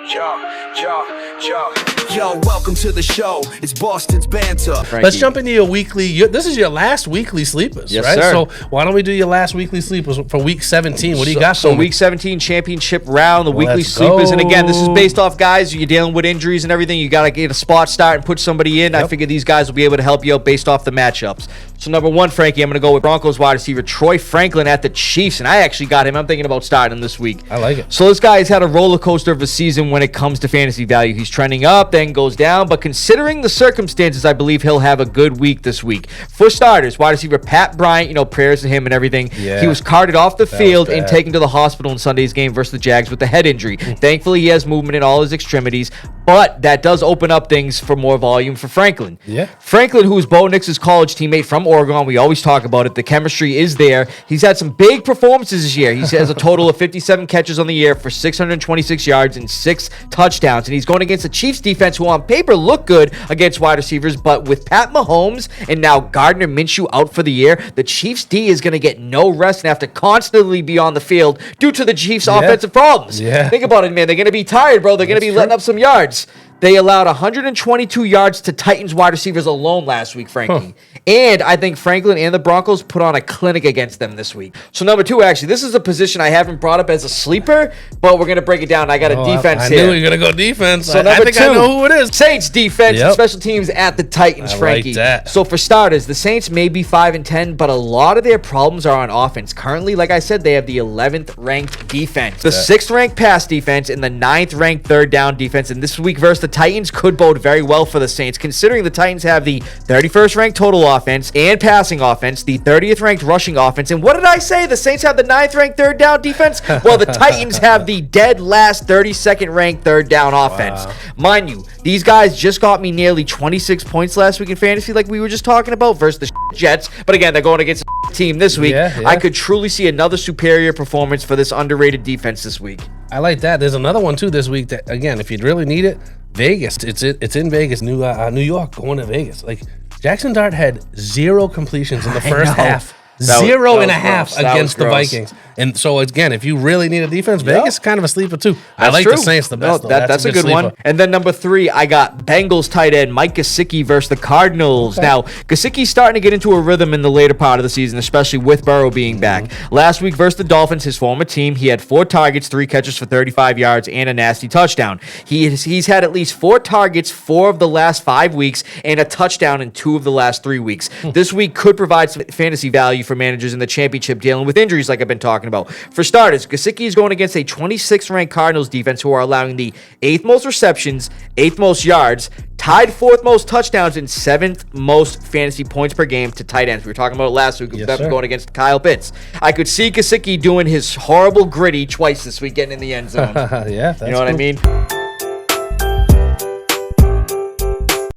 Yo, welcome to the show. It's Boston's banter. Frankie. Let's jump into your weekly. This is your last weekly sleepers, yes, right? Sir. So why don't we do your last weekly sleepers for week 17? What do you got? So week 17 championship round, the weekly sleepers, and again, this is based off guys. You're dealing with injuries and everything. You got to get a spot start and put somebody in. Yep. I figure these guys will be able to help you out based off the matchups. So number one, Frankie, I'm going to go with Broncos wide receiver Troy Franklin at the Chiefs, and I actually got him. I'm thinking about starting him this week. I like it. So this guy has had a roller coaster of a season when it comes to fantasy value. He's trending up, then goes down, but considering the circumstances, I believe he'll have a good week this week. For starters, wide receiver Pat Bryant, prayers to him and everything. Yeah, he was carted off the field and taken to the hospital in Sunday's game versus the Jags with a head injury. Thankfully, he has movement in all his extremities, but that does open up things for more volume for Franklin. Yeah. Franklin, who is Bo Nix's college teammate from Oregon, we always talk about it. The chemistry is there. He's had some big performances this year. He has a total of 57 catches on the year for 626 yards and 6 touchdowns, and he's going against the Chiefs defense, who on paper look good against wide receivers, but with Pat Mahomes and now Gardner Minshew out for the year, the Chiefs D is going to get no rest and have to constantly be on the field due to the Chiefs' offensive problems. Yeah. Think about it, man. They're going to be tired, bro. They're going to be letting up some yards. They allowed 122 yards to Titans wide receivers alone last week, Frankie. And I think Franklin and the Broncos put on a clinic against them this week. So number two, actually, this is a position I haven't brought up as a sleeper, but we're going to break it down. I got a defense here. I knew you were going to go defense. So I think I know who it is. Saints defense, special teams at the Titans, Frankie. Like that. So for starters, the Saints may be 5-10, but a lot of their problems are on offense. Currently, like I said, they have the 11th ranked defense, the 6th ranked pass defense, and the 9th ranked third down defense. And this week versus the Titans could bode very well for the Saints, considering the Titans have the 31st ranked total offense and passing offense, the 30th ranked rushing offense. And what did I say? The Saints have the 9th ranked third down defense? Well, the Titans have the dead last 32nd ranked third down offense. Wow. Mind you, these guys just got me nearly 26 points last week in fantasy, like we were just talking about, versus the Jets. But again, they're going against a team this week. I could truly see another superior performance for this underrated defense this week. I like that. There's another one too this week that, again, if you'd really need it, Vegas. It's in Vegas, New York, going to Vegas. Like, Jackson Dart had 0 completions in the first half. Zero and a half against the Vikings. And so, again, if you really need a defense, Vegas is kind of a sleeper, too. I like the Saints the best, though. That's a good one. And then number 3, I got Bengals tight end Mike Gesicki versus the Cardinals. Now, Gesicki's starting to get into a rhythm in the later part of the season, especially with Burrow being back. Last week versus the Dolphins, his former team, he had 4 targets, 3 catches for 35 yards, and a nasty touchdown. He's had at least 4 targets 4 of the last 5 weeks, and a touchdown in 2 of the last 3 weeks. This week could provide some fantasy value for managers in the championship dealing with injuries like I've been talking about. For starters, Gesicki is going against a 26th ranked Cardinals defense who are allowing the 8th most receptions, 8th most yards, tied 4th most touchdowns, and 7th most fantasy points per game to tight ends. We were talking about it last week with them going against Kyle Pitts. I could see Gesicki doing his horrible gritty twice this week, getting in the end zone. That's you know what I mean?